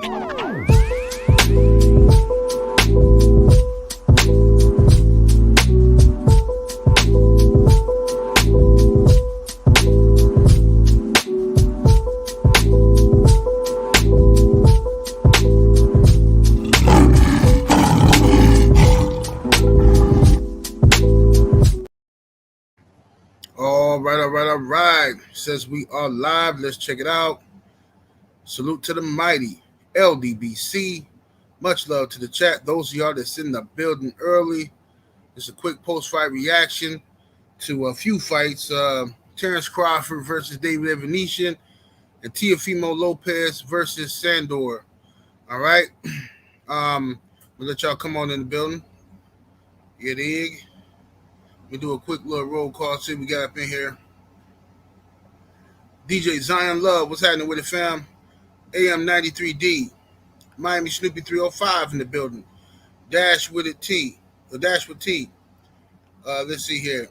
All right. Says we are live. Let's check it out. Salute to the mighty LDBC. Much love to the chat. Those of y'all that's in the building early. It's a quick post-fight reaction to a few fights. Terence Crawford versus David Avanesyan and Teofimo Lopez versus Sandor. All right. We'll let y'all come on in the building. You dig? We do a quick little roll call. See what we got up in here. DJ Zion Love, what's happening with it, fam? AM 93D, Miami Snoopy 305 in the building. Dash with T. Let's see here.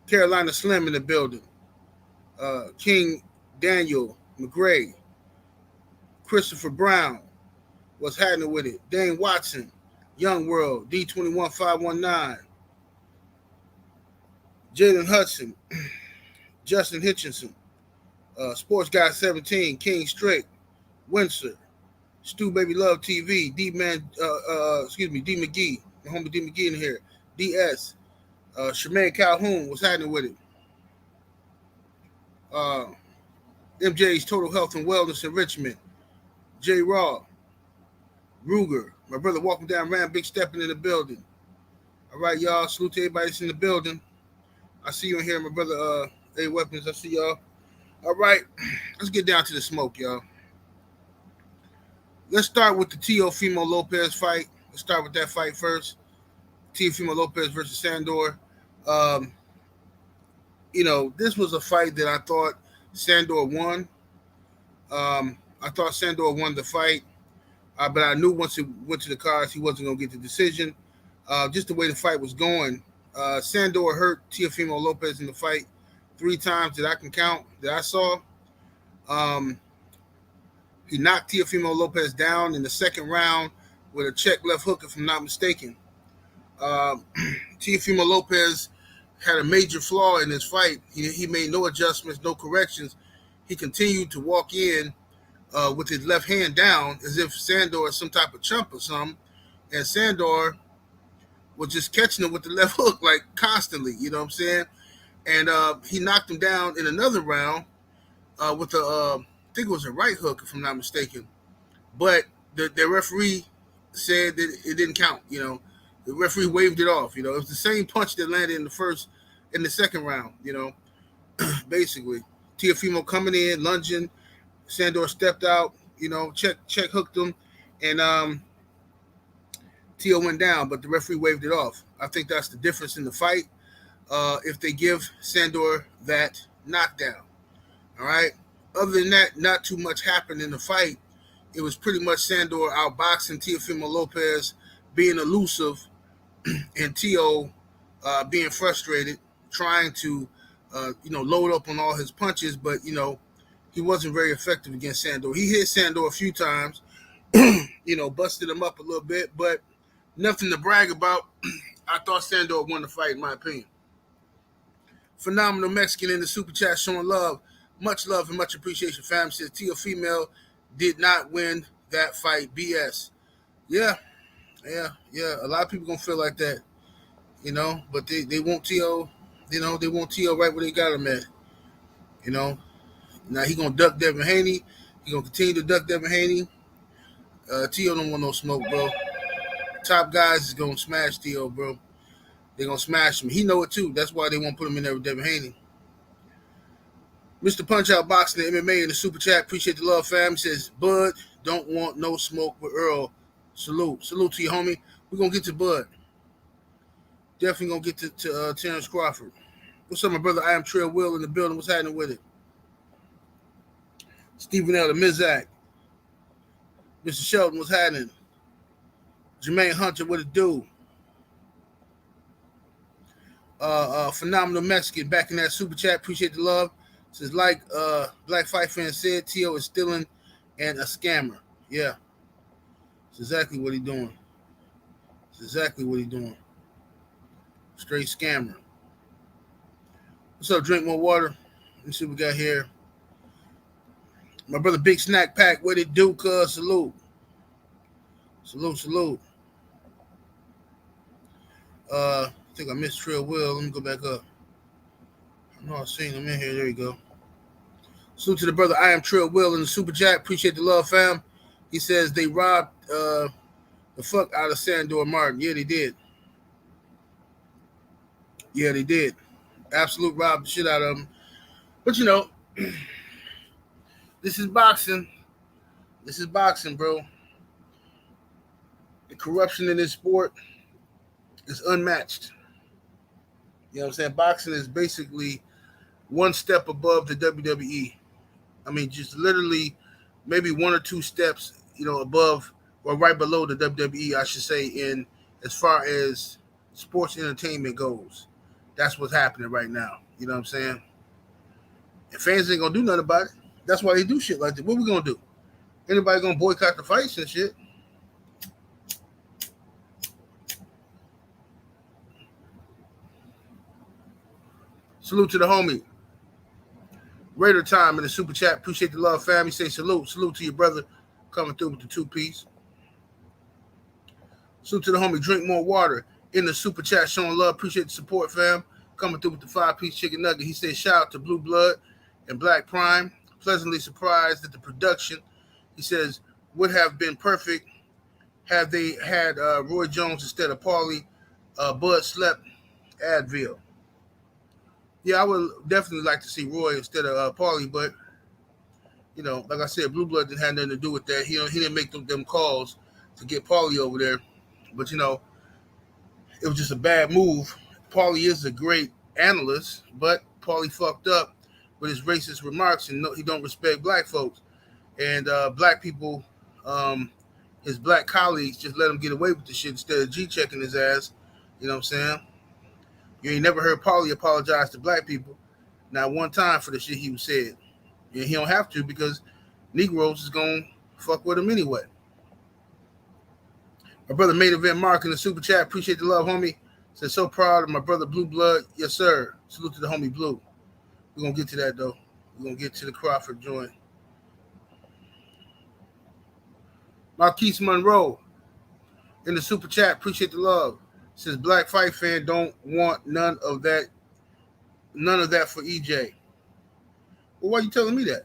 Carolina Slim in the building. King Daniel McGray. Christopher Brown, what's happening with it? Dane Watson, Young World, D21519. Jalen Hudson, Justin Hitchinson, Sports Guy 17, King Straight, Windsor, Stu Baby Love TV, D McGee, my homie D McGee in here, DS, Shemaine Calhoun, what's happening with it? MJ's Total Health and Wellness Enrichment, J Raw, Ruger, my brother walking down Ram, big stepping in the building. All right, y'all, salute to everybody that's in the building. I see you in here, my brother A Weapons. I see y'all. All right, let's get down to the smoke, y'all. Let's start with the Teofimo Lopez fight. Let's start with that fight first. Teofimo Lopez versus Sandor. This was a fight that I thought Sandor won. I thought Sandor won the fight, but I knew once it went to the cards, he wasn't going to get the decision. Just the way the fight was going. Sandor hurt Teofimo Lopez in the fight 3 times that I can count, that I saw. He knocked Teofimo Lopez down in the second round with a check left hook, if I'm not mistaken. Teofimo Lopez had a major flaw in his fight. He made no adjustments, no corrections. He continued to walk in with his left hand down as if Sandor is some type of chump or something. And Sandor was just catching him with the left hook, like constantly, you know what I'm saying? And he knocked him down in another round with I think it was a right hook, if I'm not mistaken. But the referee said that it didn't count, you know. The referee waved it off, you know. It was the same punch that landed in the second round, you know, basically. Teofimo coming in, lunging. Sandor stepped out, you know, check hooked him, and Teo went down, but the referee waved it off. I think that's the difference in the fight. If they give Sandor that knockdown, all right. Other than that, not too much happened in the fight. It was pretty much Sandor outboxing Teofimo Lopez, being elusive, and Teo being frustrated, trying to load up on all his punches, but he wasn't very effective against Sandor. He hit Sandor a few times, busted him up a little bit, but nothing to brag about. I thought Sandor won the fight, in my opinion. Phenomenal Mexican in the super chat showing love. Much love and much appreciation, fam. Says Teofimo did not win that fight. BS. Yeah. A lot of people gonna feel like that, but they want Teo, they want Teo right where they got him at. Now he gonna duck Devin Haney. He gonna continue to duck Devin Haney. Teo don't want no smoke, bro. Top guys is gonna smash Teo, bro. They're gonna smash him. He know it too. That's why they won't put him in there with Devin Haney. Mr. Punch Out Boxing, the MMA in the super chat. Appreciate the love, fam. He says, Bud don't want no smoke with Earl. Salute to you, homie. We're gonna get to Bud. Definitely gonna get to Terence Crawford. What's up, my brother? I am Trail Will in the building. What's happening with it? Stephen L. the Mizak. Mr. Shelton, what's happening? Jermaine Hunter, what it do? Phenomenal Mexican back in that super chat. Appreciate the love. Says like Black Fight Fan said, Teo is stealing and a scammer. Yeah, it's exactly what he's doing. It's exactly what he's doing. Straight scammer. What's up? Drink more water. Let's see what we got here. My brother Big Snack Pack, what it do, cuz? Salute. Salute, salute. I think I missed Trail Will. Let me go back up. I know I've seen him in here. There you go. Salute to the brother I am Trail Will in the Super Chat. Appreciate the love, fam. He says they robbed the fuck out of Sandor Martin. Yeah, they did. Yeah, they did. Absolute robbed the shit out of him. But you know, this is boxing. This is boxing, bro. The corruption in this sport is unmatched. You know what I'm saying? Boxing is basically one step above the WWE. I mean, just literally maybe one or two steps, above or right below the WWE, I should say, in as far as sports entertainment goes. That's what's happening right now. You know what I'm saying? And fans ain't gonna do nothing about it. That's why they do shit like that. What we gonna do? Anybody gonna boycott the fights and shit? Salute to the homie. Raider Time in the Super Chat. Appreciate the love, fam. He say salute. Salute to your brother coming through with the 2-piece. Salute to the homie. Drink more water in the Super Chat. Showing love. Appreciate the support, fam. Coming through with the 5-piece chicken nugget. He said shout out to Blue Blood and Black Prime. Pleasantly surprised at the production. He says would have been perfect had they had Roy Jones instead of Paulie. Bud slept Advil. Yeah, I would definitely like to see Roy instead of Paulie, but like I said, Blue Blood didn't have nothing to do with that. He didn't make them calls to get Paulie over there, but it was just a bad move. Paulie is a great analyst, but Paulie fucked up with his racist remarks, and he don't respect black folks and black people. His black colleagues just let him get away with the shit instead of G-checking his ass. You know what I'm saying? You ain't never heard Paulie apologize to black people, not one time for the shit he said. And he don't have to because Negroes is going to fuck with him anyway. My brother Main Event Mark in the Super Chat. Appreciate the love, homie. Said so proud of my brother Blue Blood. Yes, sir. Salute to the homie Blue. We're going to get to that, though. We're going to get to the Crawford joint. Marquise Monroe in the Super Chat. Appreciate the love. Says black fight fan don't want none of that for EJ. Well, why are you telling me that?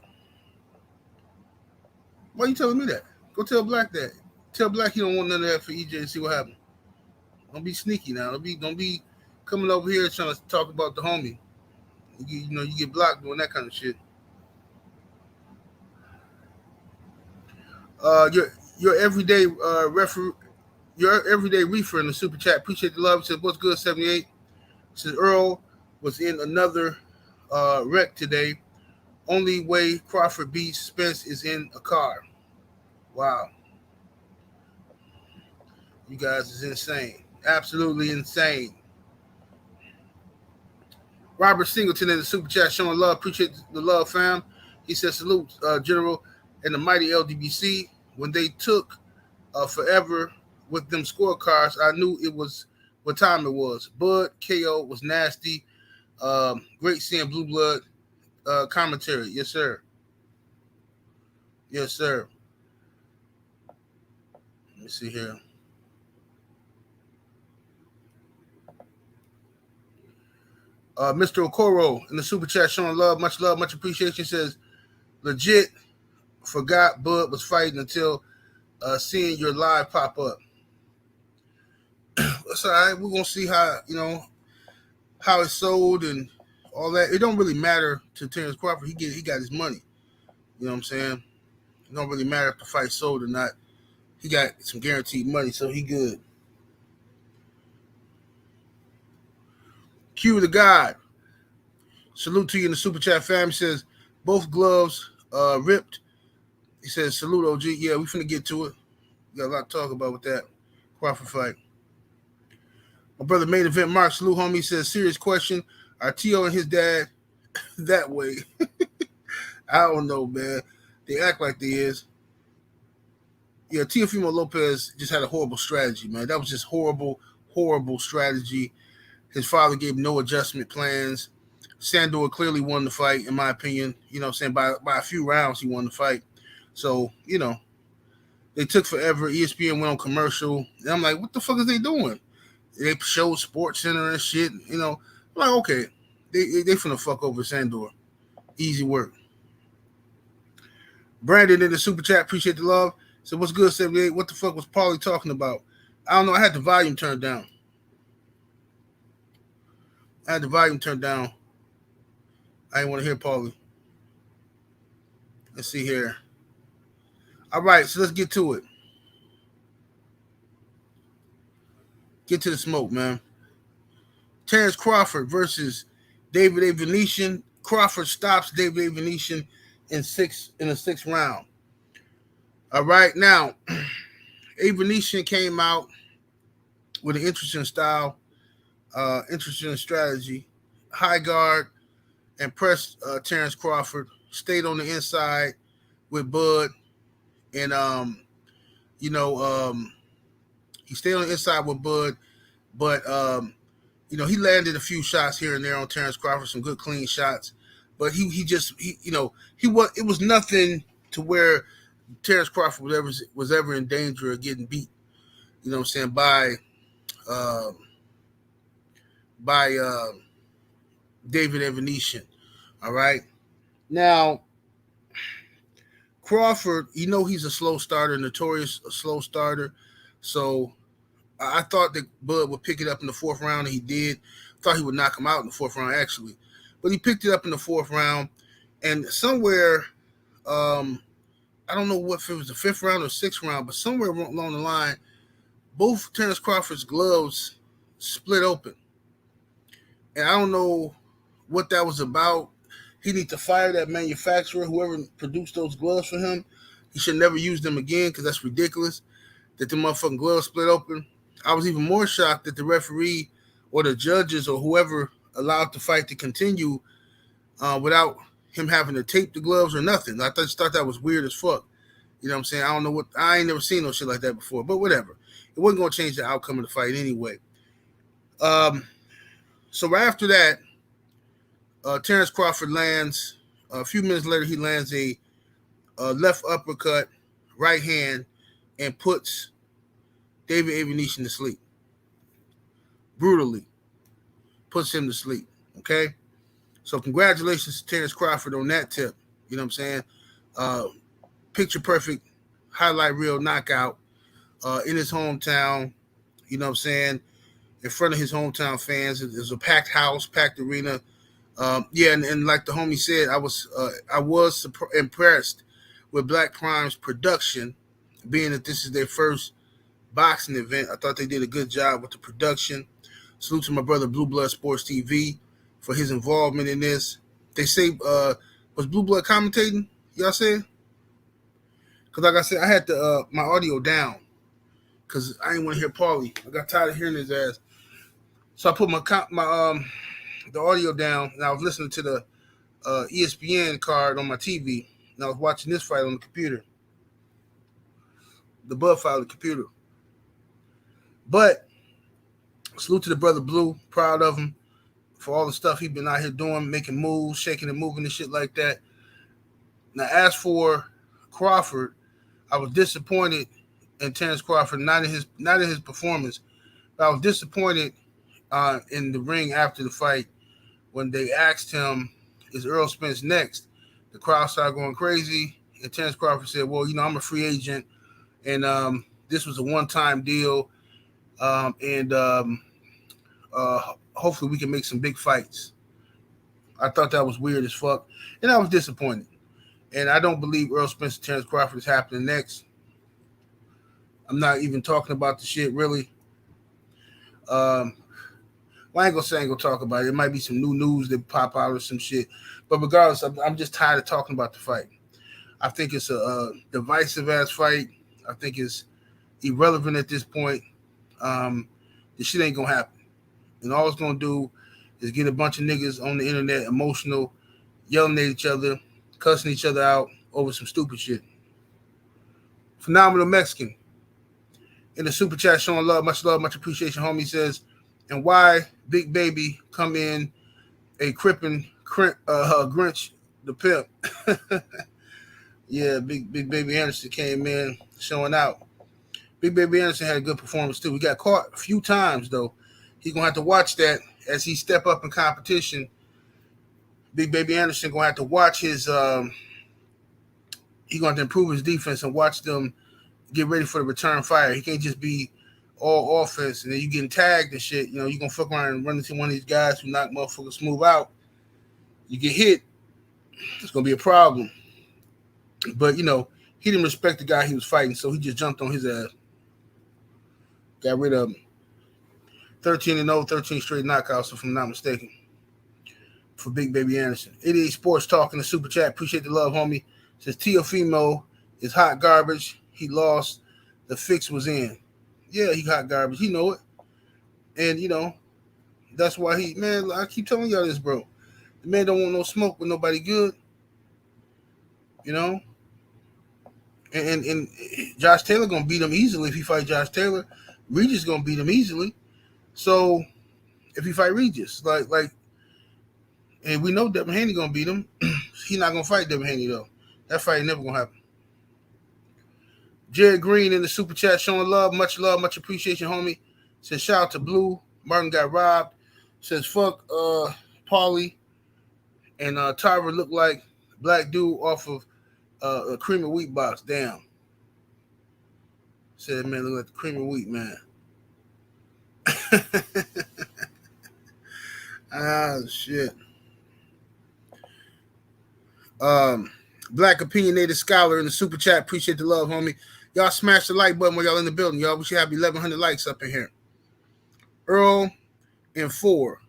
Why are you telling me that? Go tell Black that. Tell Black he don't want none of that for EJ and see what happens. Don't be sneaky now. Don't be coming over here trying to talk about the homie. You get blocked doing that kind of shit. Your everyday your everyday reefer in the Super Chat. Appreciate the love. Said what's good, 78. Says Earl was in another wreck today. Only way Crawford beats Spence is in a car. Wow. You guys is insane. Absolutely insane. Robert Singleton in the Super Chat showing love. Appreciate the love, fam. He says salute, General, and the mighty LDBC. When they took forever with them scorecards, I knew it was what time it was. Bud KO was nasty. Great seeing Blue Blood commentary. Yes, sir. Yes, sir. Let me see here. Mr. Okoro in the Super Chat showing love, much appreciation. Says, legit forgot Bud was fighting until seeing your live pop up. That's all right. We're gonna see how how it's sold and all that. It don't really matter to Terence Crawford. He got his money. You know what I'm saying? It don't really matter if the fight sold or not. He got some guaranteed money, so he good. Q the God. Salute to you in the Super Chat fam. He says, both gloves ripped. He says, salute OG. Yeah, we finna get to it. We got a lot to talk about with that Crawford fight. My brother Main Event Mark, salute homie. He says, serious question. Are Tio and his dad that way? I don't know, man. They act like they is. Yeah, Teofimo Lopez just had a horrible strategy, man. That was just horrible, horrible strategy. His father gave no adjustment plans. Sandor clearly won the fight, in my opinion. You know what I'm saying? By a few rounds, he won the fight. So, they took forever. ESPN went on commercial. And I'm like, what the fuck is they doing? They showed Sports Center and shit. I'm like, okay. They finna fuck over Sandor. Easy work. Brandon in the super chat, appreciate the love. So what's good, 78? What the fuck was Paulie talking about? I don't know. I had the volume turned down. I didn't want to hear Paulie. Let's see here. All right, so let's get to it. Get to the smoke, man. Terence Crawford versus David Avanesyan. Crawford stops David Avanesyan in the sixth round. All right, now Avanesyan came out with an interesting style, interesting strategy. High guard and pressed Terence Crawford. Stayed on the inside with Bud, and he stayed on the inside with Bud, but he landed a few shots here and there on Terence Crawford, some good clean shots, but it was nothing to where Terence Crawford was ever in danger of getting beat. You know what I'm saying by David Avanesyan. All right. Now, Crawford, he's a slow starter, notorious a slow starter. So I thought that Bud would pick it up in the fourth round, and he did. Thought he would knock him out in the fourth round, actually. But he picked it up in the fourth round. And somewhere, I don't know if it was the fifth round or sixth round, but somewhere along the line, both Terence Crawford's gloves split open. And I don't know what that was about. He needs to fire that manufacturer, whoever produced those gloves for him. He should never use them again because that's ridiculous that the motherfucking gloves split open. I was even more shocked that the referee or the judges or whoever allowed the fight to continue without him having to tape the gloves or nothing. I just thought that was weird as fuck. You know what I'm saying? I don't know I ain't never seen no shit like that before, but whatever. It wasn't going to change the outcome of the fight anyway. So right after that, Terence Crawford lands. A few minutes later, he lands a left uppercut, right hand, and puts David Avanesyan to sleep. Brutally puts him to sleep. Okay? So congratulations to Terence Crawford on that tip. You know what I'm saying? Picture perfect highlight reel knockout in his hometown. You know what I'm saying? In front of his hometown fans. There's a packed house, packed arena. And like the homie said, I was impressed with Black Prime's production, being that this is their first boxing event. I thought they did a good job with the production. Salute to my brother Blue Blood Sports TV for his involvement in this. They say, was Blue Blood commentating? Y'all said? Because like I said, I had my audio down because I didn't want to hear Paulie. I got tired of hearing his ass. So I put the audio down, and I was listening to the ESPN card on my TV, and I was watching this fight on the computer, the Bud file on the computer. But salute to the brother Blue, proud of him for all the stuff he's been out here doing, making moves, shaking and moving and shit like that. Now, as for Crawford, I was disappointed in Terence Crawford, not in his performance, but I was disappointed in the ring after the fight when they asked him, is Earl Spence next? The crowd started going crazy, and Terence Crawford said, well, I'm a free agent, and this was a one-time deal, and hopefully we can make some big fights. I thought that was weird as fuck, and I was disappointed. And I don't believe Earl Spence and Terence Crawford is happening next. I'm not even talking about the shit, really. Well, I ain't gonna talk about it. It might be some new news that pop out or some shit. But regardless, I'm just tired of talking about the fight. I think it's a divisive-ass fight. I think it's irrelevant at this point. This shit ain't gonna happen. And all it's gonna do is get a bunch of niggas on the internet emotional, yelling at each other, cussing each other out over some stupid shit. Phenomenal Mexican in the super chat showing love, much appreciation. Homie says, and why Big Baby come in a crippin' Grinch the pimp. Yeah, Big Baby Anderson came in showing out. Big Baby Anderson had a good performance too. He got caught a few times though. He's gonna have to watch that as he step up in competition. Big Baby Anderson gonna have to watch his. He's gonna have to improve his defense and watch them get ready for the return fire. He can't just be all offense and then you getting tagged and shit. You know, you gonna fuck around and run into one of these guys who knock motherfuckers smooth out. You get hit, it's gonna be a problem. But you know, he didn't respect the guy he was fighting, so he just jumped on his ass. Got rid of him. 13-0, 13 straight knockouts, if I'm not mistaken, for Big Baby Anderson. 88 Sports Talk in the super chat. Appreciate the love, homie. Says Teofimo is hot garbage. He lost. The fix was in. Yeah, he hot garbage. He know it. And, you know, that's why man, I keep telling y'all this, bro. The man don't want no smoke with nobody good. You know? And Josh Taylor going to beat him easily if he fight Josh Taylor. Regis going to beat him easily. So, if he fight Regis, like, and we know Devin Haney going to beat him. He not going to fight Devin Haney, though. That fight ain't never going to happen. Jared Green in the super chat showing love, much appreciation, homie. Says shout out to Blue. Martin got robbed. Says fuck Paulie and Tyra look like black dude off of a cream of wheat box. Damn. Said man look like the cream of wheat, man. Ah shit. Black Opinionated Scholar in the super chat. Appreciate the love, homie. Y'all smash the like button while y'all in the building, y'all. We should have 1,100 likes up in here. Earl and 4.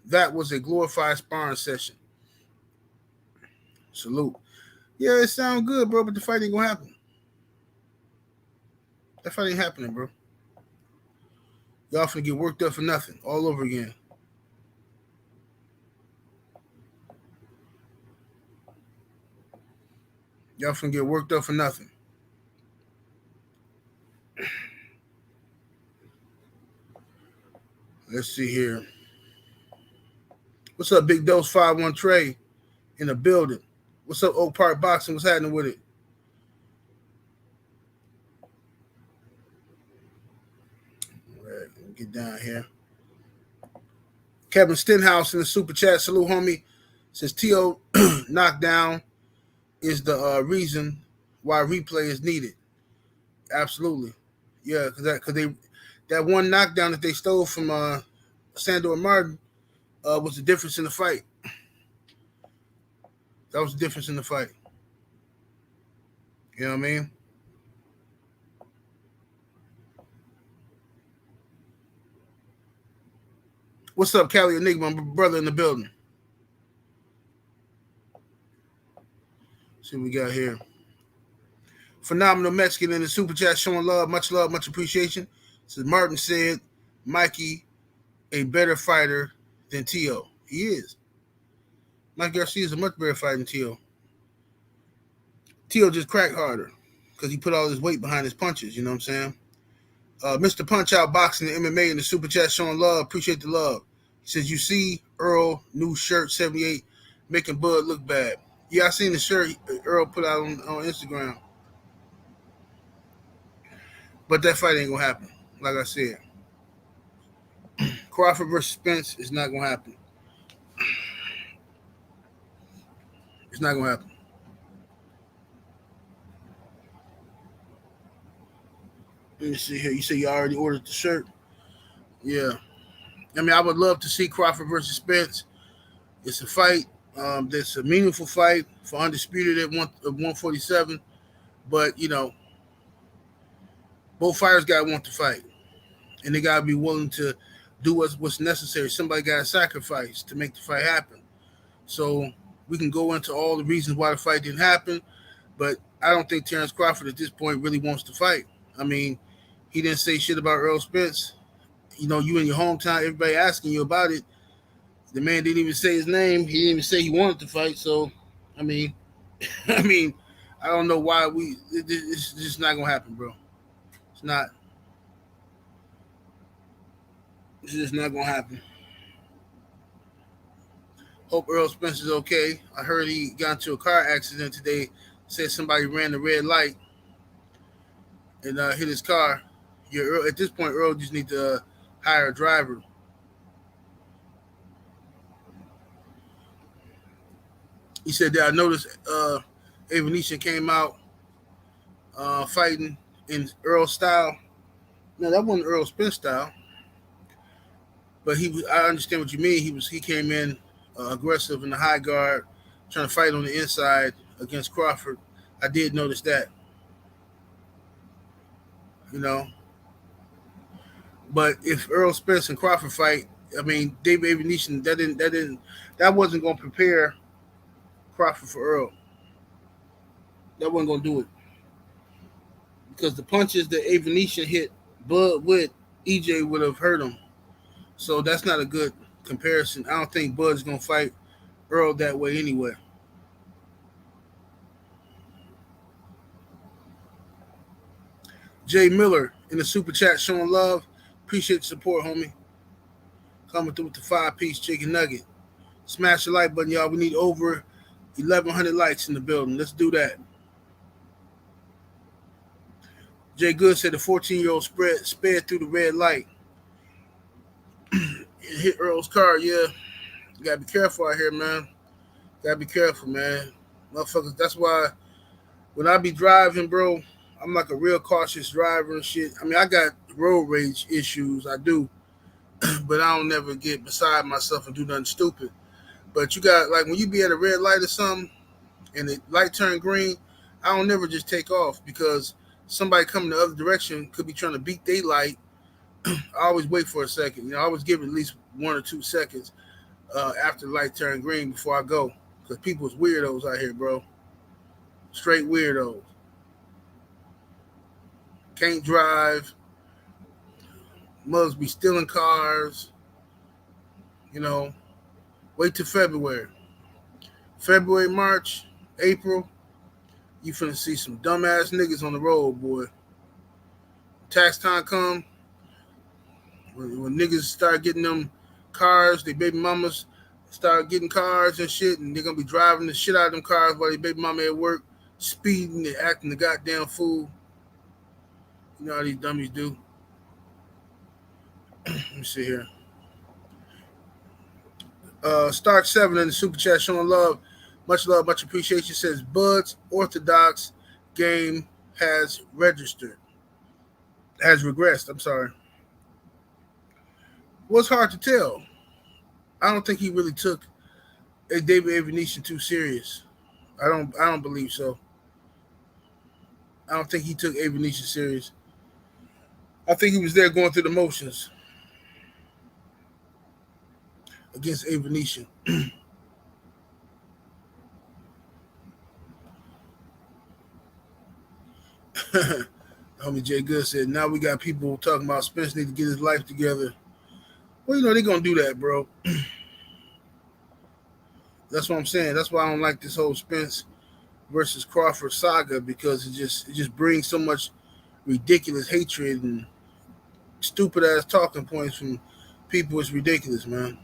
That was a glorified sparring session. Salute. Yeah, it sounds good, bro, but the fight ain't gonna happen. That fight ain't happening, bro. Y'all finna get worked up for nothing all over again. Y'all finna get worked up for nothing. Let's see here. What's up, Big Dose 51 Trey in the building? What's up, Oak Park Boxing? What's happening with it? All right, let me get down here. Kevin Stenhouse in the super chat. Salute, homie. Says T.O. knockdown is the reason why replay is needed. Absolutely. Yeah, because that one knockdown that they stole from Sandor Martin was the difference in the fight. That was the difference in the fight. You know what I mean? What's up, Cali Enigma? My brother in the building. Let's see what we got here. Phenomenal Mexican in the super chat showing love, much appreciation. Says Martin said Mikey a better fighter than T.O. He is. Mike Garcia is a much better fighter than T.O. T.O. just cracked harder because he put all his weight behind his punches, you know what I'm saying? Mr. Punch Out Boxing and MMA in the super chat showing love. Appreciate the love. He says, you see Earl, new shirt, 78, making Bud look bad. Yeah, I seen the shirt Earl put out on Instagram. But that fight ain't going to happen, like I said. Crawford versus Spence is not going to happen. It's not going to happen. Let me see here. You say you already ordered the shirt? Yeah. I mean, I would love to see Crawford versus Spence. It's a fight. That's a meaningful fight for Undisputed at 147. But, you know, both fighters got to want to fight. And they got to be willing to do what's necessary. Somebody got to sacrifice to make the fight happen. So we can go into all the reasons why the fight didn't happen. But I don't think Terence Crawford at this point really wants to fight. I mean, he didn't say shit about Earl Spence. You know, you in your hometown, everybody asking you about it. The man didn't even say his name. He didn't even say he wanted to fight. So, I mean, I don't know why it's just not gonna happen, bro. It's not. It's just not gonna happen. Hope Earl Spencer's okay. I heard he got into a car accident today. Said somebody ran the red light and hit his car. Yeah, Earl, at this point, Earl just need to hire a driver. He said that I noticed Avanesyan came out fighting in Earl style. No, that wasn't Earl Spence style, but I understand what you mean. He came in aggressive in the high guard, trying to fight on the inside against Crawford. I did notice that, you know. But if Earl Spence and Crawford fight, I mean, David Avanesyan, that wasn't going to prepare Crawford for Earl. That wasn't going to do it because the punches that Avanesyan hit Bud with, EJ would have hurt him. So that's not a good comparison. I don't think Bud's going to fight Earl that way anyway. Jay Miller in the super chat showing love. Appreciate the support, homie. Coming through with the 5-piece chicken nugget. Smash the like button, y'all. We need over 1,100 likes in the building. Let's do that. Jay Good said the 14-year-old sped through the red light. It hit Earl's car, yeah. You gotta be careful out here, man. Gotta be careful, man. Motherfuckers, that's why when I be driving, bro, I'm like a real cautious driver and shit. I mean, I got road rage issues, I do. But I don't never get beside myself and do nothing stupid. But you got, like, when you be at a red light or something and the light turn green, I don't never just take off because somebody coming the other direction could be trying to beat their light. I always wait for a second. You know, I always give it at least 1 or 2 seconds after the light turn green before I go. Because people's weirdos out here, bro. Straight weirdos. Can't drive. Mugs be stealing cars. You know, wait till February. February, March, April, you finna see some dumbass niggas on the road, boy. Tax time come, when niggas start getting them cars, their baby mamas start getting cars and shit, and they're gonna be driving the shit out of them cars while their baby mama at work, speeding and acting the goddamn fool. You know how these dummies do. Let me see here. Stark 7 in the super chat showing love, much appreciation. Says Bud's Orthodox game has regressed. I'm sorry. What's hard to tell? I don't think he really took David Avanesyan too serious. I don't believe so. I don't think he took Avanesyan serious. I think he was there going through the motions against Avanesyan. Homie Jay Good said, now we got people talking about Spence need to get his life together. Well, you know, they're going to do that, bro. That's what I'm saying. That's why I don't like this whole Spence versus Crawford saga, because it just brings so much ridiculous hatred and stupid ass talking points from people. It's ridiculous, man.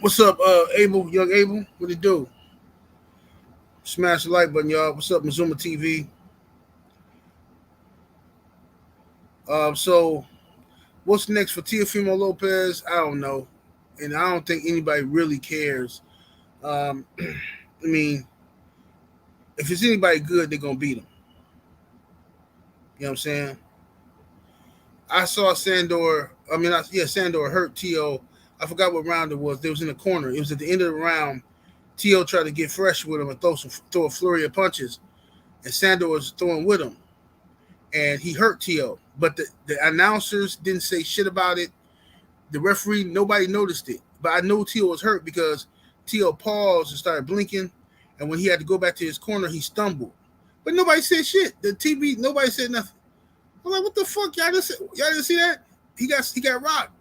What's up, Abel, young Abel? What it do? Smash the like button, y'all. What's up, Mazuma TV? So what's next for Teofimo Lopez? I don't know. And I don't think anybody really cares. I mean, if it's anybody good, they're going to beat him. You know what I'm saying? I saw Sandor. Sandor hurt Teo. I forgot what round it was. They was in the corner. It was at the end of the round. Teo tried to get fresh with him and throw a flurry of punches. And Sandor was throwing with him. And he hurt Teo. But the announcers didn't say shit about it. The referee, nobody noticed it. But I know Teo was hurt because Teo paused and started blinking. And when he had to go back to his corner, he stumbled. But nobody said shit. The TV, nobody said nothing. I'm like, what the fuck? Y'all didn't see that? He got rocked.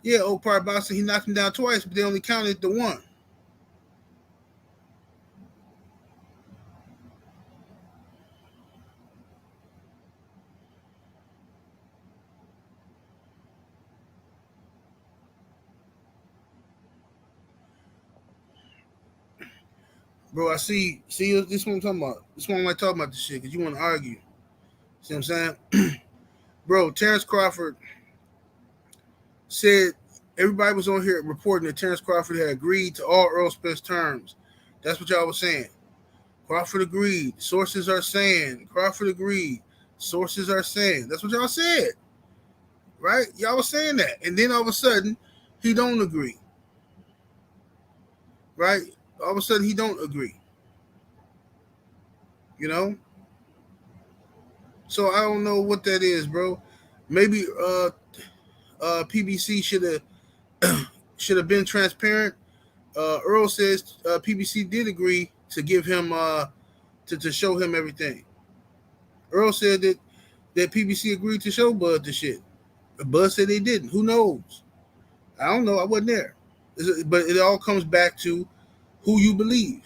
Yeah, Oak Park boxing. He knocked him down twice, but they only counted the one. Bro, I see this one I'm talking about. This one I like talking about this shit because you want to argue. See what I'm saying? Bro, Terence Crawford said everybody was on here reporting that Terence Crawford had agreed to all Earl Spence terms. That's what y'all was saying. Crawford agreed. Sources are saying. Crawford agreed. Sources are saying. That's what y'all said. Right? Y'all was saying that. And then all of a sudden, he don't agree. Right? All of a sudden, he don't agree. You know? So I don't know what that is, bro. Maybe PBC should have been transparent. Earl says PBC did agree to give him to show him everything. Earl said that PBC agreed to show Bud the shit. Bud said they didn't. Who knows? I don't know. I wasn't there. But it all comes back to who you believe.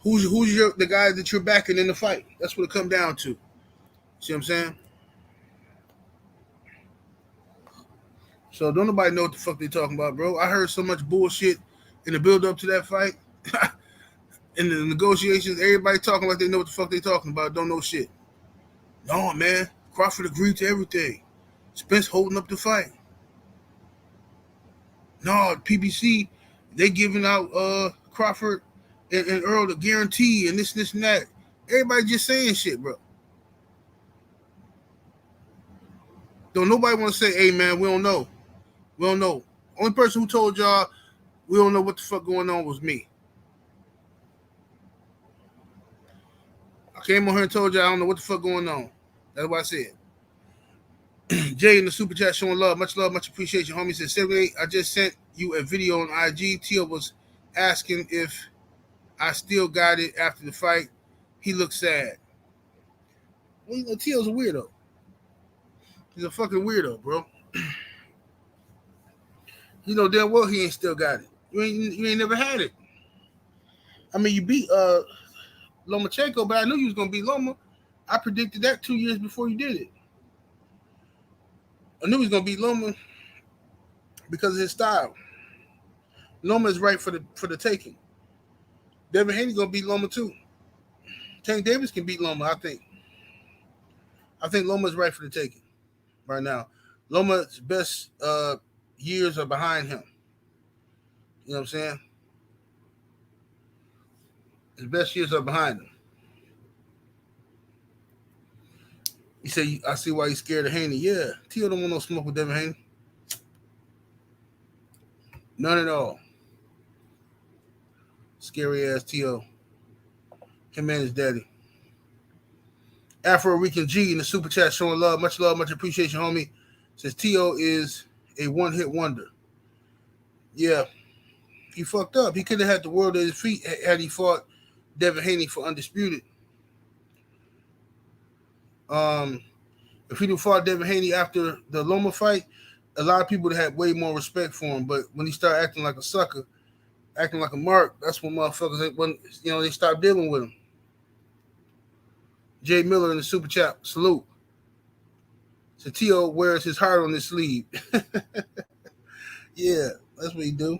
Who's the guy that you're backing in the fight? That's what it comes down to. See what I'm saying? So don't nobody know what the fuck they talking about, bro. I heard so much bullshit in the build up to that fight. In the negotiations, everybody talking like they know what the fuck they talking about. Don't know shit. No, man. Crawford agreed to everything. Spence holding up the fight. No, PBC, they giving out Crawford and Earl the guarantee and this and that. Everybody just saying shit, bro. Don't nobody want to say, hey man, we don't know. We don't know. Only person who told y'all we don't know what the fuck going on was me. I came on here and told y'all I don't know what the fuck going on. That's what I said. Jay in the super chat showing love, much appreciation. Homie said 78. I just sent you a video on IG. Tio was asking if I still got it after the fight. He looked sad. Well, you know, Tio's a weirdo. He's a fucking weirdo, bro. You know damn well he ain't still got it. You ain't never had it. I mean, you beat Lomachenko, but I knew you was gonna beat Loma. I predicted that 2 years before you did it. I knew he was gonna beat Loma because of his style. Loma is right for the taking. Devin Haney gonna beat Loma too. Tank Davis can beat Loma, I think. I think Loma's right for the taking right now. Loma's best years are behind him. You know what I'm saying? His best years are behind him. He said, I see why he's scared of Haney. Yeah, Tio don't want no smoke with Devin Haney. None at all. Scary ass Tio. Him and his daddy. Afro Rican G in the super chat showing love, much appreciation, homie. Says Tio is a one-hit wonder. Yeah, he fucked up. He could have had the world at his feet had he fought Devin Haney for undisputed. If he'd have fought Devin Haney after the Loma fight, a lot of people would have had way more respect for him. But when he started acting like a sucker, acting like a mark, that's when motherfuckers, they stopped dealing with him. Jay Miller in the super chat, salute. So Tio wears his heart on his sleeve. Yeah, that's what he do.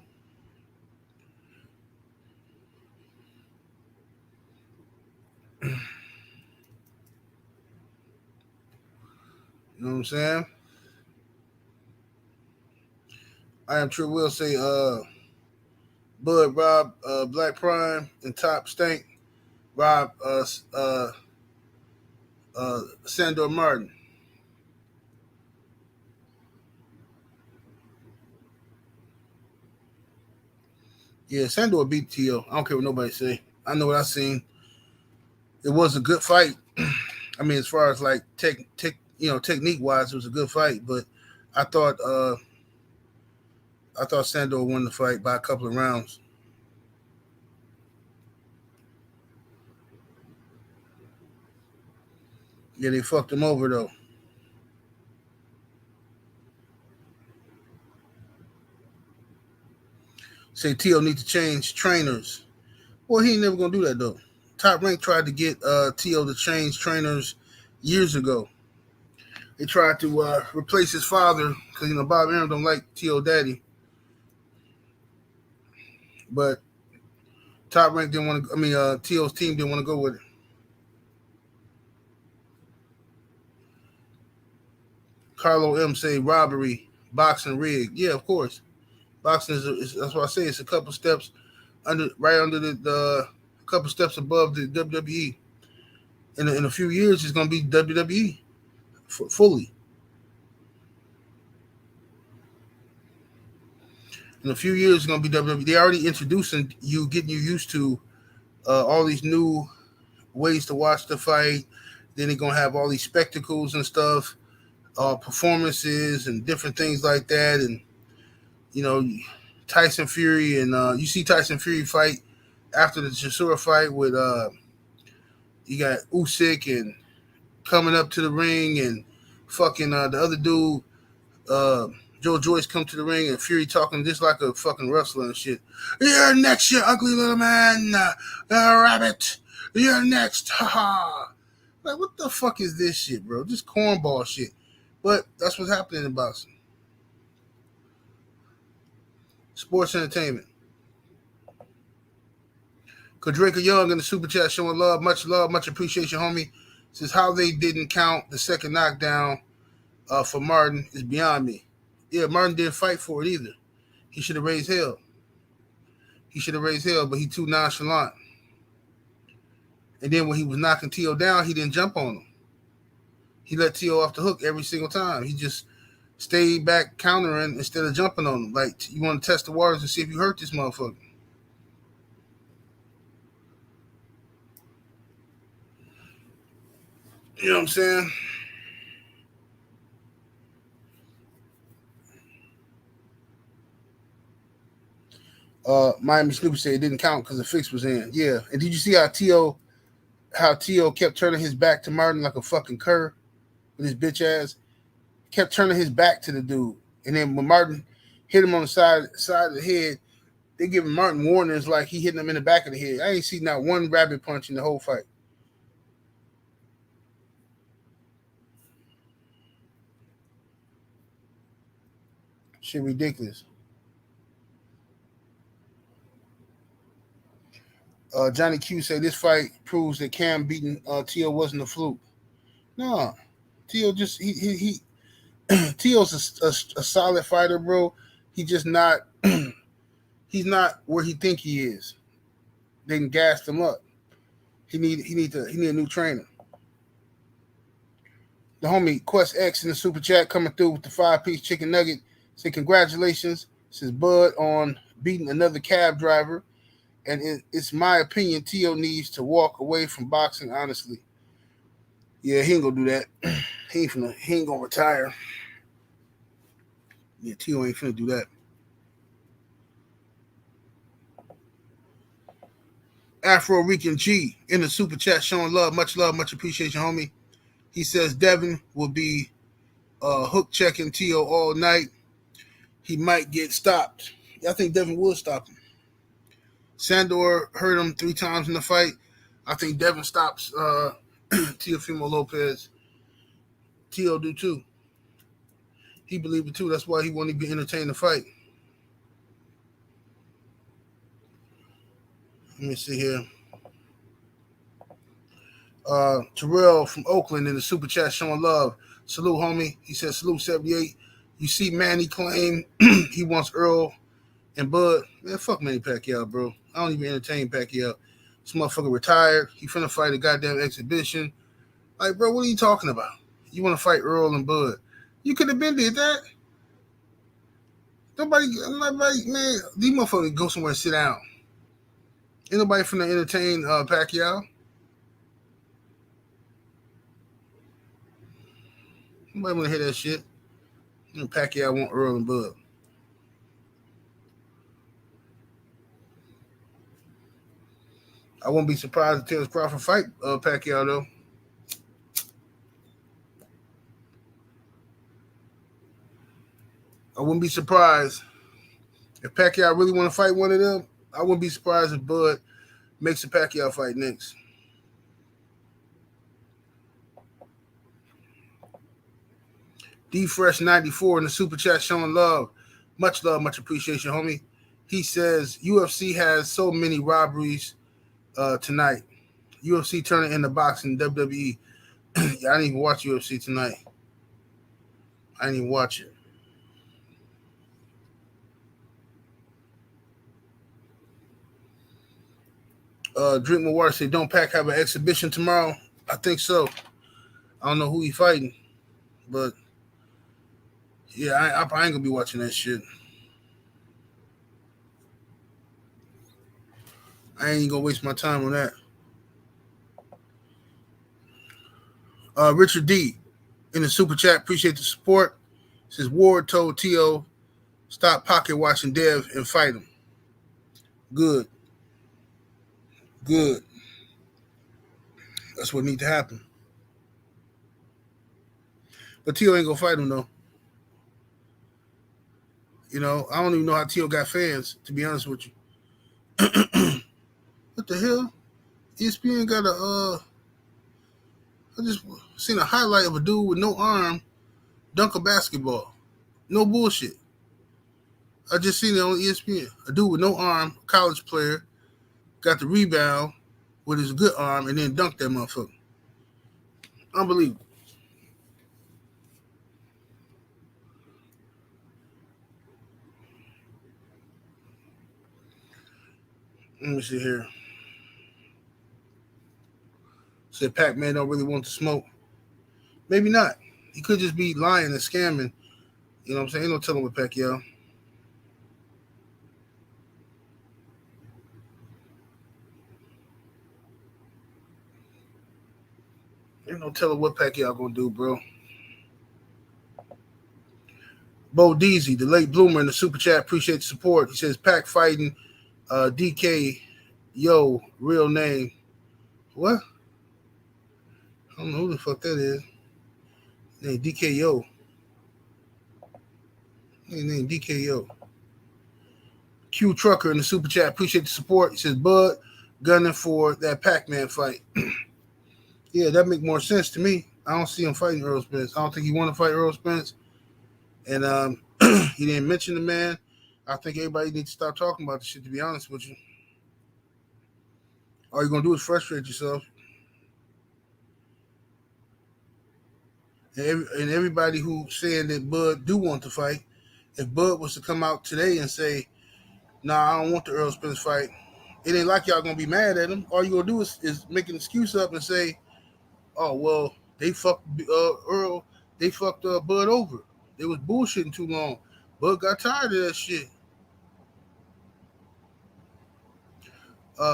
You know what I'm saying? I am True Will say Bud, Rob, Black Prime, and Top Stank, Rob, Sandor Martin. Yeah, Sandor beat Tio. I don't care what nobody say. I know what I seen. It was a good fight. I mean, as far as like technique wise, it was a good fight. But I thought Sandor won the fight by a couple of rounds. Yeah, they fucked him over though. Say Tio need to change trainers. Well, he ain't never gonna do that though. Top Rank tried to get Tio to change trainers years ago. They tried to replace his father because Bob Arum don't like Tio Daddy, but Top Rank didn't want to. Tio's team didn't want to go with it. Carlo M say robbery, boxing rig. Yeah, of course. Boxing is that's why I say it's a couple steps right under the couple steps above the WWE. In a few years, it's gonna be WWE fully. In a few years, it's gonna be WWE. They already introducing you, getting you used to all these new ways to watch the fight. Then they're gonna have all these spectacles and stuff, performances and different things like that. And you know, Tyson Fury and you see Tyson Fury fight after the Chisora fight with you got Usyk and coming up to the ring and fucking the other dude Joe Joyce come to the ring and Fury talking just like a fucking wrestler and shit. You're next, you ugly little man, rabbit. You're next, haha. Like, what the fuck is this shit, bro? Just cornball shit. But that's what's happening in boxing. Sports entertainment. Kadraka Young in the super chat showing love, much appreciation, homie. Says how they didn't count the second knockdown for Martin is beyond me. Yeah, Martin didn't fight for it either. He should have raised hell. But he too nonchalant. And then when he was knocking Tio down, he didn't jump on him. He let Tio off the hook every single time. He just stayed back countering instead of jumping on him. Like, you want to test the waters and see if you hurt this motherfucker. You know what I'm saying? Miami Snoopy said it didn't count because the fix was in. Yeah. And did you see how Tio kept turning his back to Martin like a fucking cur with his bitch ass? Kept turning his back to the dude. And then when Martin hit him on the side of the head, they giving Martin warnings like he hitting him in the back of the head. I ain't seen not one rabbit punch in the whole fight. Shit ridiculous. Johnny Q said this fight proves that Cam beating Tio wasn't a fluke. No, Tio just he Tio's a solid fighter, bro. He just not he's not where he think he is. They can gas him up. He need a new trainer. The homie Quest X in the super chat coming through with the 5-piece chicken nugget. Say congratulations, says Bud, on beating another cab driver. And it's my opinion, Tio needs to walk away from boxing, honestly. Yeah, he ain't gonna do that. He ain't gonna retire. Yeah, Tio ain't finna do that. Afro Rican G in the super chat showing love, much appreciation, homie. He says Devin will be hook checking Tio all night. He might get stopped. I think Devin will stop him. Sandor hurt him 3 times in the fight. I think Devin stops Teofimo Lopez. Tio do too. He believed it too. That's why he wanted to be entertained to fight. Let me see here. Terrell from Oakland in the super chat showing love. Salute, homie. He said, salute 78. You see Manny claim he wants Earl and Bud. Man, fuck Manny Pacquiao, bro. I don't even entertain Pacquiao. This motherfucker retired. He finna fight a goddamn exhibition. Like, bro, what are you talking about? You want to fight Earl and Bud? You could have been did that. Nobody, man, these motherfuckers go somewhere and sit down. Ain't nobody finna entertain Pacquiao. Nobody wanna hear that shit. Pacquiao want Earl and Bud. I won't be surprised if Terence Crawford fight Pacquiao though. I wouldn't be surprised If Pacquiao really want to fight one of them, I wouldn't be surprised if Bud makes a Pacquiao fight next. D Fresh 94 in the super chat showing love. Much love, much appreciation, homie. He says UFC has so many robberies tonight. UFC turning into boxing, WWE. Yeah, I didn't even watch UFC tonight. I didn't even watch it. Drink more water. Say, don't Pack have an exhibition tomorrow? I think so. I don't know who he fighting, but yeah, I ain't gonna be watching that shit. I ain't gonna waste my time on that. Richard D in the super chat, appreciate the support. Says Ward told T.O. stop pocket watching Dev and fight him. Good. Good. That's what need to happen. But T.O. ain't gonna fight him though. You know, I don't even know how T.O. got fans, to be honest with you. What the hell? ESPN got I just seen a highlight of a dude with no arm dunk a basketball. No bullshit. I just seen it on ESPN. A dude with no arm, college player, got the rebound with his good arm and then dunked that motherfucker. Unbelievable. Let me see here. Said Pac-Man don't really want to smoke. Maybe not. He could just be lying and scamming. You know what I'm saying? Ain't no telling with Pacquiao. Ain't no telling what Pacquiao gonna do, bro. Bo Deasy, the late bloomer in the super chat, appreciate the support. He says Pac fighting DK Yo, real name. What? I don't know who the fuck that is. Name DKO. Name DKO. Q Trucker in the super chat. Appreciate the support. He says Bud gunning for that Pac-Man fight. Yeah, that make more sense to me. I don't see him fighting Earl Spence. I don't think he want to fight Earl Spence. And he didn't mention the man. I think everybody needs to stop talking about this shit, to be honest with you. All you're going to do is frustrate yourself. And everybody who's saying that Bud do want to fight, if Bud was to come out today and say, nah, I don't want the Earl Spence fight, it ain't like y'all going to be mad at him. All you're going to do is make an excuse up and say, oh, well, they fucked Earl, they fucked Bud over. They was bullshitting too long. Bud got tired of that shit.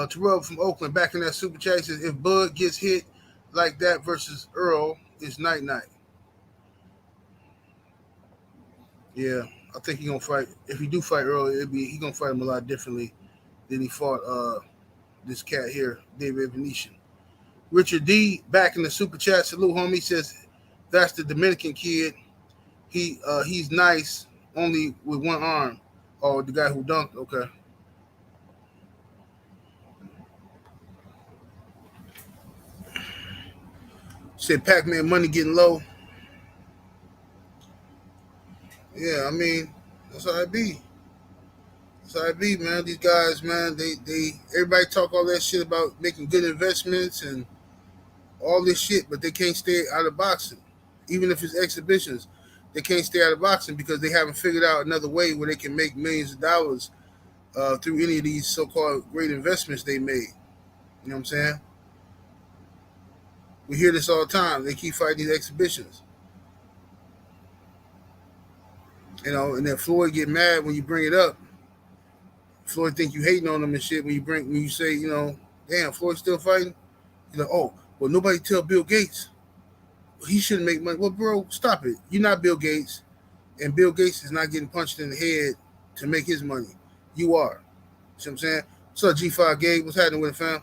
Terrell from Oakland, back in that super chat, says, if Bud gets hit like that versus Earl, it's night-night. Yeah, I think he's gonna fight. If he do fight Earl, he gonna fight him a lot differently than he fought this cat here, David Avanesyan. Richard D back in the super chat. Salute, homie. Says that's the Dominican kid. He's nice, only with one arm. Oh, the guy who dunked. Okay. Said Pac-Man money getting low. Yeah, I mean, that's how it be. That's how it be, man. These guys, man, they everybody talk all that shit about making good investments and all this shit, but they can't stay out of boxing. Even if it's exhibitions, they can't stay out of boxing because they haven't figured out another way where they can make millions of dollars through any of these so-called great investments they made. You know what I'm saying? We hear this all the time. They keep fighting these exhibitions. You know, and then Floyd get mad when you bring it up. Floyd think you hating on him and shit when you say, you know, damn, Floyd's still fighting. You know, oh, well, nobody tell Bill Gates he shouldn't make money. Well, bro, stop it. You're not Bill Gates, and Bill Gates is not getting punched in the head to make his money. You are. See what I'm saying? What's up, G5 Gabe? What's happening with it, fam?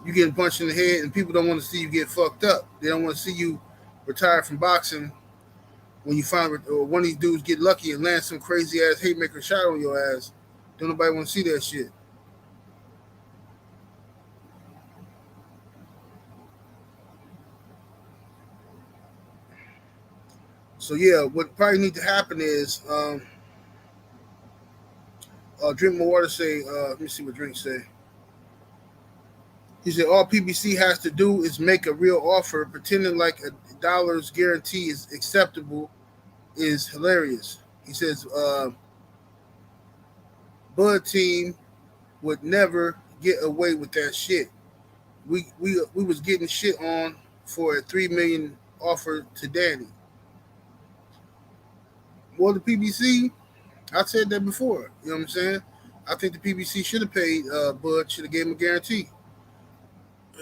You getting punched in the head, and people don't want to see you get fucked up. They don't want to see you retire from boxing when you find or one of these dudes get lucky and land some crazy ass haymaker shot on your ass. Don't nobody want to see that shit. So yeah, what probably need to happen is drink more water. Say, let me see what drink say. He said all PBC has to do is make a real offer, pretending like $1 guarantee is acceptable is hilarious. He says Bud team would never get away with that shit. We was getting shit on for a 3 million offer to Danny. Well, the PBC, I said that before. You know what I'm saying? I think the PBC should have paid Bud, should have gave him a guarantee.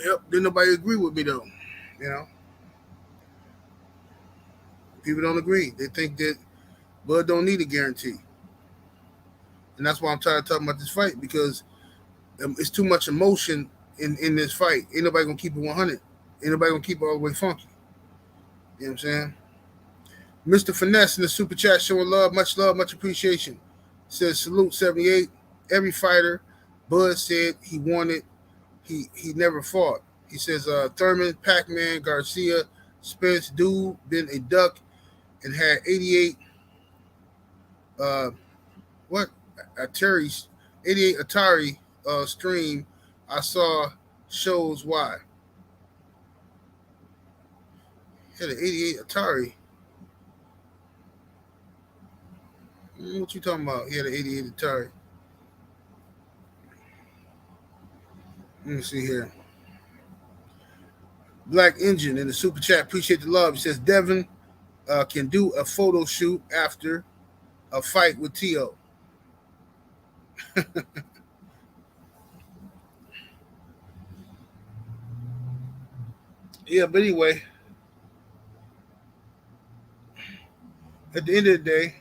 Yep, didn't nobody agree with me though. You know, people don't agree. They think that Bud don't need a guarantee, and that's why I'm tired of talking about this fight because it's too much emotion in this fight. Ain't nobody gonna keep it 100. Ain't nobody gonna keep it all the way funky. You know what I'm saying? Mr. Finesse in the super chat showing love, much appreciation. Says salute 78. Every fighter, Bud said he wanted, he never fought. He says Thurman, Pac-Man, Garcia, Spence, dude, been a duck and had 88 what Atari 88 Atari stream. I saw shows why. He had an 88 Atari. What you talking about? He had an 88 Atari. Let me see here. Black Engine in the super chat. Appreciate the love. He says Devin can do a photo shoot after a fight with Tio. Yeah, but anyway, at the end of the day,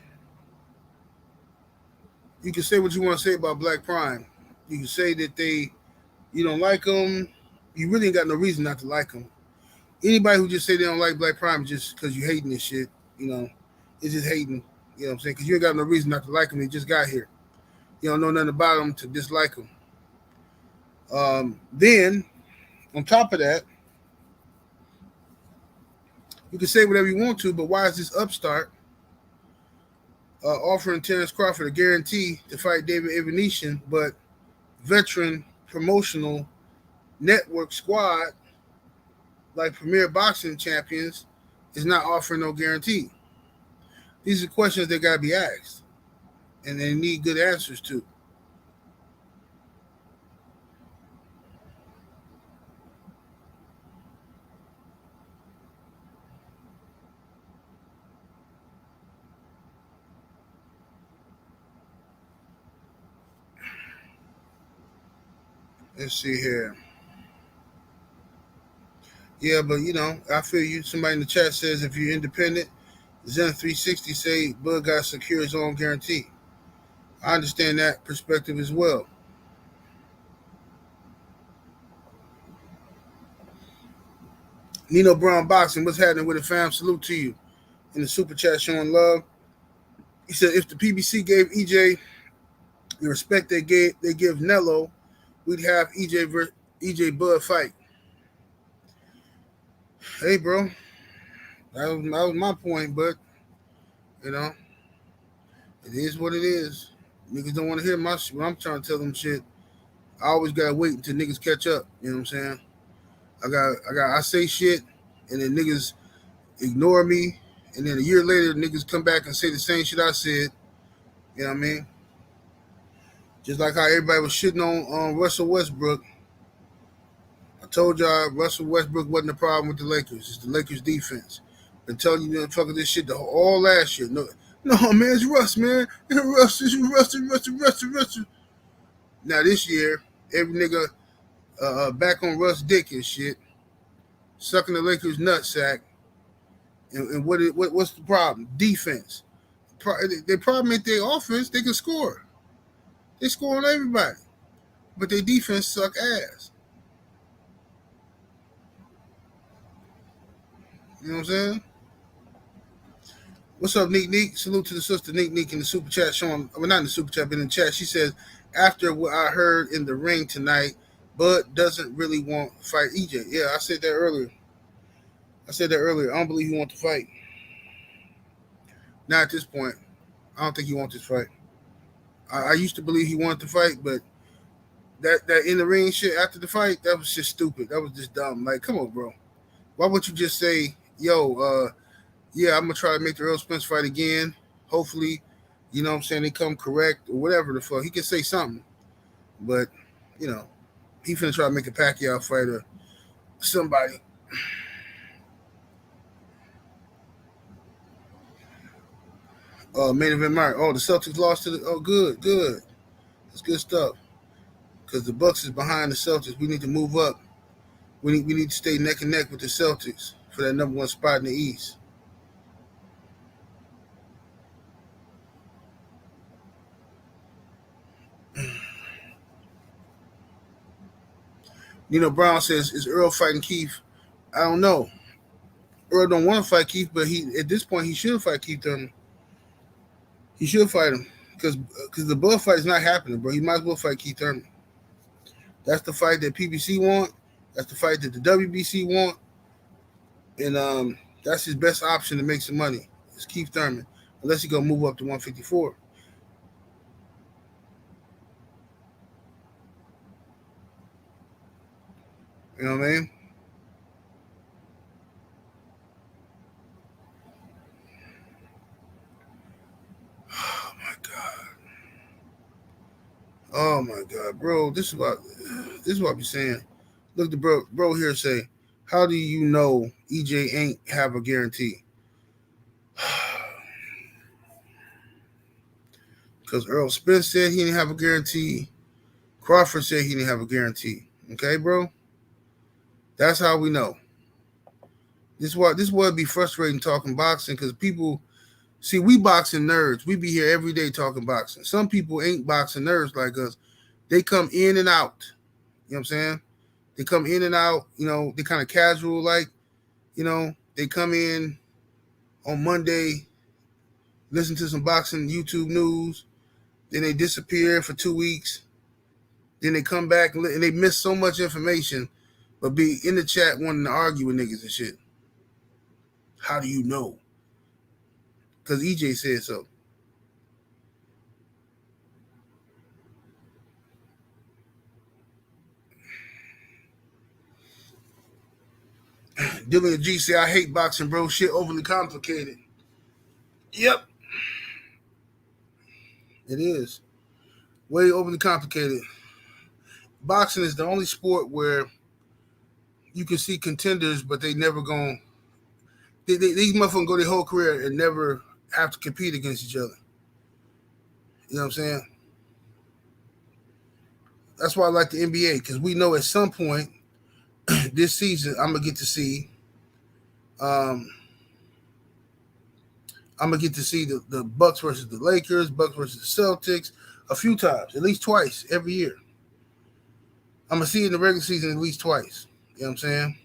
you can say what you want to say about Black Prime. You can say that you don't like them. You really ain't got no reason not to like them. Anybody who just say they don't like Black Prime just because you hating this shit, you know, it's just hating. You know what I'm saying? Because you ain't got no reason not to like them. They just got here. You don't know nothing about them to dislike them. Then, on top of that, you can say whatever you want to, but why is this upstart offering Terence Crawford a guarantee to fight David Avanesyan, but veteran promotional network squad like Premier Boxing Champions is not offering no guarantee? These are questions that got to be asked, and they need good answers to. Let's see here. Yeah, but I feel you. Somebody in the chat says if you're independent, Zen 360 say Bud got to secure his own guarantee. I understand that perspective as well. Nino Brown Boxing, what's happening with it, fam? Salute to you. In the super chat showing love. He said if the PBC gave EJ the respect they give Nello, we'd have EJ Bud fight. Hey, bro, that was my point, but you know, it is what it is. Niggas don't want to hear my shit. When I'm trying to tell them shit, I always gotta wait until niggas catch up. You know what I'm saying? I say shit, and then niggas ignore me, and then a year later, niggas come back and say the same shit I said. You know what I mean? Just like how everybody was shitting on Russell Westbrook. I told y'all Russell Westbrook wasn't the problem with the Lakers. It's the Lakers defense. Been telling you fucking this shit all last year. No, man, it's Russ, man. It's Russ. Now this year, every nigga back on Russ dick and shit, sucking the Lakers nutsack. And what's the problem? Defense. The problem ain't their offense. They can score. They score on everybody. But their defense suck ass. You know what I'm saying? What's up, Neek Neek? Salute to the sister Neek Neek in the super chat showing, well, not in the super chat, but in the chat. She says, after what I heard in the ring tonight, Bud doesn't really want to fight EJ. Yeah, I said that earlier. I don't believe he wants to fight. Not at this point. I don't think he wants this fight. I used to believe he wanted to fight, but that in the ring shit after the fight, that was just stupid. That was just dumb. Like, come on, bro. Why wouldn't you just say, yo, yeah, I'm gonna try to make the Earl Spence fight again. Hopefully, you know what I'm saying, they come correct or whatever the fuck. He can say something. But, you know, he finna try to make a Pacquiao fight or somebody. Main event Mark. Oh, the Celtics lost to the. Oh, good, good. That's good stuff. Because the Bucks is behind the Celtics. We need to move up. We need to stay neck and neck with the Celtics for that number one spot in the East. Nino Brown says, "Is Earl fighting Keith?" I don't know. Earl don't want to fight Keith, but he at this point he should fight Keith Thurman. He should fight him because the Bud fight is not happening, bro. He might as well fight Keith Thurman. That's the fight that PBC want. That's the fight that the WBC want, and that's his best option to make some money. Is Keith Thurman, unless he gonna move up to 154. You know what I mean? Oh my god. Oh my god, bro. This is what I be saying. Look, the bro here say, how do you know EJ ain't have a guarantee? Because Earl Spence said he didn't have a guarantee. Crawford said he didn't have a guarantee. Okay, bro? That's how we know. This would be frustrating talking boxing because people see we boxing nerds. We be here every day talking boxing. Some people ain't boxing nerds like us. They come in and out. You know what I'm saying? They come in and out, they kind of casual like, they come in on Monday, listen to some boxing YouTube news, then they disappear for 2 weeks, then they come back and they miss so much information, but be in the chat wanting to argue with niggas and shit. How do you know? Because EJ said so. Dylan G say, I hate boxing, bro. Shit overly complicated. Yep, it is. Way overly complicated. Boxing is the only sport where you can see contenders, but they never going these motherfuckers go their whole career and never have to compete against each other. You know what I'm saying? That's why I like the NBA, because we know at some point this season um I'm gonna get to see the Bucks versus the Lakers, Bucks versus the Celtics a few times, at least twice every year. I'm gonna see it in the regular season at least twice. You know what I'm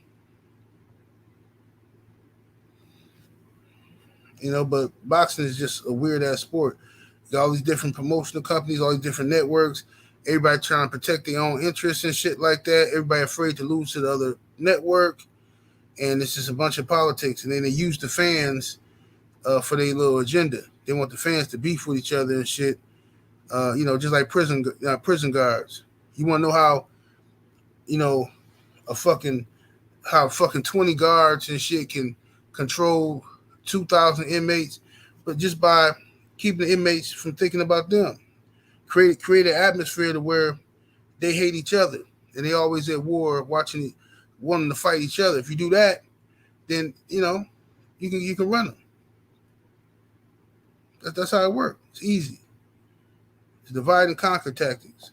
saying? But boxing is just a weird ass sport. You got all these different promotional companies, all these different networks, everybody trying to protect their own interests and shit like that. Everybody afraid to lose to the other network. And it's just a bunch of politics. And then they use the fans for their little agenda. They want the fans to beef with each other and shit. Just like prison guards. You want to know how, you know, a fucking how fucking 20 guards and shit can control 2,000 inmates, but just by keeping the inmates from thinking about them, create an atmosphere to where they hate each other and they always at war, wanting to fight each other. If you do that, then you can run them. That's how it works. It's easy. It's divide and conquer tactics.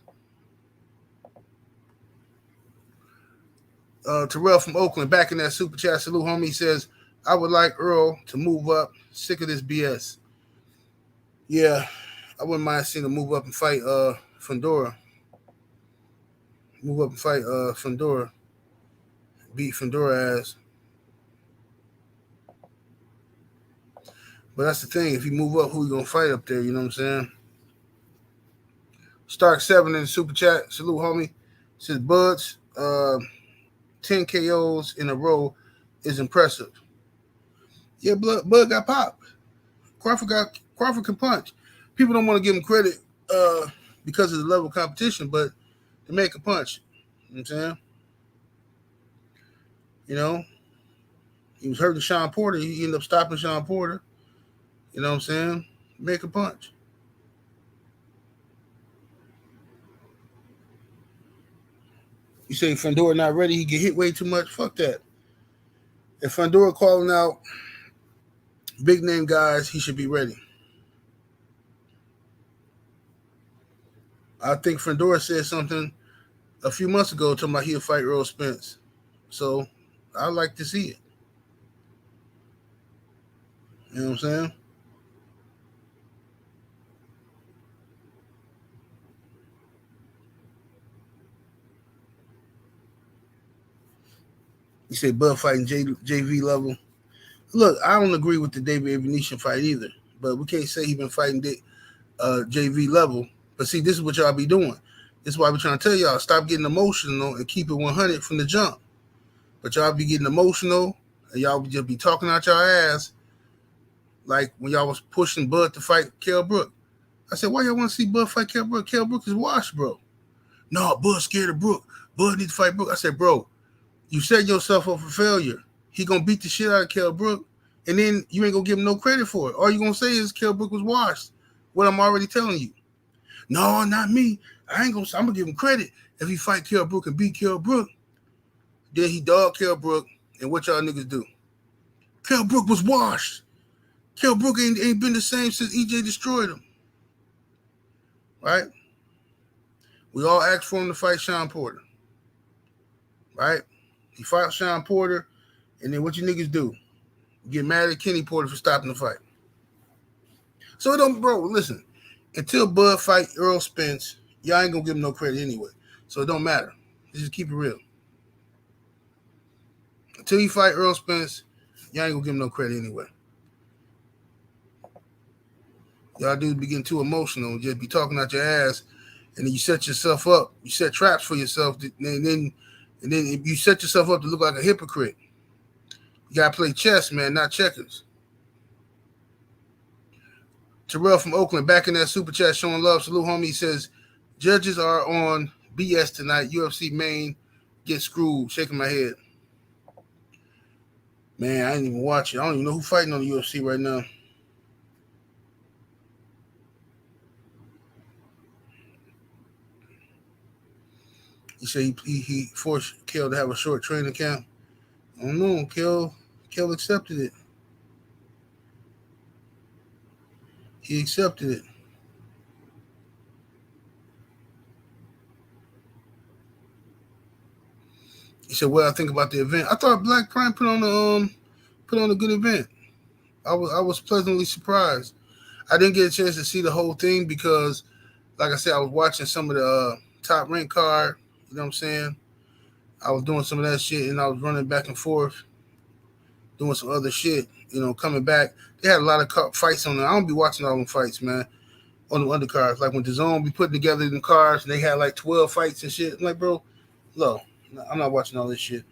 Terrell from Oakland, back in that super chat. Salute, homie. Says, I would like Earl to move up. Sick of this BS. Yeah, I wouldn't mind seeing him move up and fight Fundora. Move up and fight Fundora. Beat Fundora ass. But that's the thing. If you move up, who you gonna fight up there? You know what I'm saying? Stark7 in the super chat. Salute, homie. Says Buds, 10 KOs in a row is impressive. Yeah, Bud got popped. Crawford can punch. People don't want to give him credit because of the level of competition, but the man can punch. You know what I'm saying? You know, he was hurting Sean Porter. He ended up stopping Sean Porter. You know what I'm saying? Make a punch. You say Fandora not ready, he get hit way too much. Fuck that. If Fandora calling out big name guys, he should be ready. I think Fandora said something a few months ago talking about he'll fight Earl Spence. So I like to see it. You know what I'm saying? You say Bud fighting JV level. Look, I don't agree with the David Avanesyan fight either, but we can't say he been fighting JV level. But see, this is what y'all be doing. This is why we're trying to tell y'all, stop getting emotional and keep it 100 from the jump. But y'all be getting emotional and y'all just be talking out y'all ass like when y'all was pushing Bud to fight Kell Brook. I said, why y'all want to see Bud fight Kell Brook? Kell Brook is washed, bro. No, Bud's scared of Brook. Bud need to fight Brook. I said, bro, you set yourself up for failure. He gonna beat the shit out of Kell Brook, and then you ain't gonna give him no credit for it. All you gonna say is Kell Brook was washed. What I'm already telling you. No, not me. I'm gonna give him credit. If he fight Kell Brook and beat Kell Brook, then he dog Kell Brook, and what y'all niggas do? Kell Brook was washed. Kell Brook ain't been the same since EJ destroyed him. Right? We all asked for him to fight Sean Porter. Right? He fought Sean Porter, and then what you niggas do? Get mad at Kenny Porter for stopping the fight. So it don't, bro, listen. Until Bud fight Earl Spence, y'all ain't gonna give him no credit anyway. So it don't matter. Just keep it real. Until you fight Earl Spence, y'all ain't gonna give him no credit anyway. Y'all dudes be getting too emotional, just be talking out your ass, and then you set yourself up. You set traps for yourself, and then you set yourself up to look like a hypocrite. You gotta play chess, man, not checkers. Terrell from Oakland, back in that super chat, showing love. Salute, homie. He says, judges are on BS tonight. UFC main get screwed. Shaking my head. Man, I ain't even watch it. I don't even know who's fighting on the UFC right now. He said he forced Kell to have a short training camp. I don't know. Kell accepted it. He accepted it. He said, "What I think about the event? I thought Black Prime put on a good event. I was pleasantly surprised. I didn't get a chance to see the whole thing because, like I said, I was watching some of the top rank card. You know what I'm saying? I was doing some of that shit, and I was running back and forth, doing some other shit. You know, coming back. They had a lot of fights on there. I don't be watching all them fights, man. On the undercards, like when DAZN be putting together the cards, and they had like 12 fights and shit. I'm like, bro, look, I'm not watching all this shit.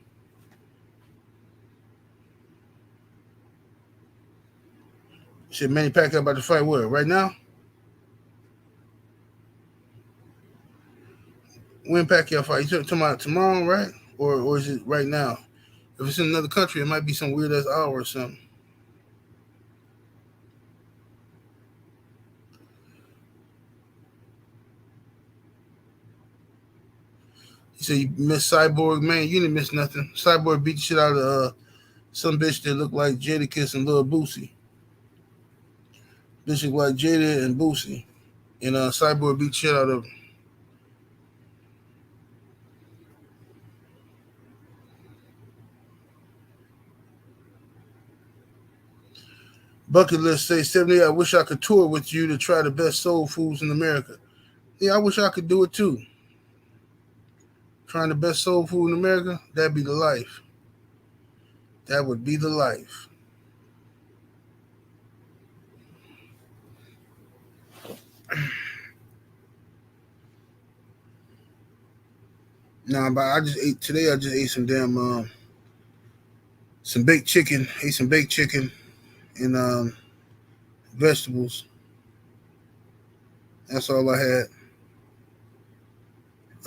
Shit, Manny Pacquiao about to fight where? Right now? When Pacquiao fight? You talking about tomorrow, right? Or is it right now? If it's in another country, it might be some weird ass hour or something. He said you missed Cyborg, man. You didn't miss nothing. Cyborg beat the shit out of some bitch that looked like Jadakiss and Lil Boosie. Bitch looked like Jada and Boosie. And Cyborg beat the shit out of him. Bucket list say 70. I wish I could tour with you to try the best soul foods in America. Yeah, I wish I could do it too. Trying the best soul food in America, that'd be the life. That would be the life. Nah, but I just ate today. I just ate some baked chicken. Ate some baked chicken and vegetables. That's all I had.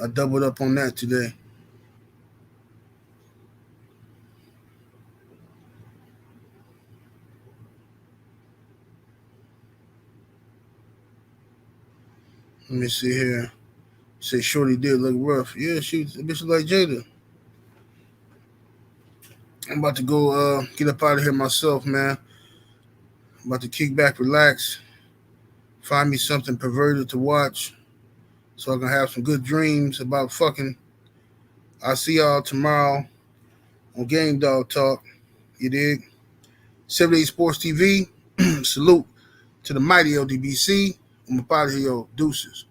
I doubled up on that today. Let me see here. Say Shorty did look rough. Yeah, she a bitch like Jada. I'm about to go get up out of here myself, man. I'm about to kick back, relax, find me something perverted to watch so I can have some good dreams about fucking. I'll see y'all tomorrow on Game Dog Talk. You dig? 78 Sports TV. Salute to the mighty LDBC. I'm about to here, yo. Deuces.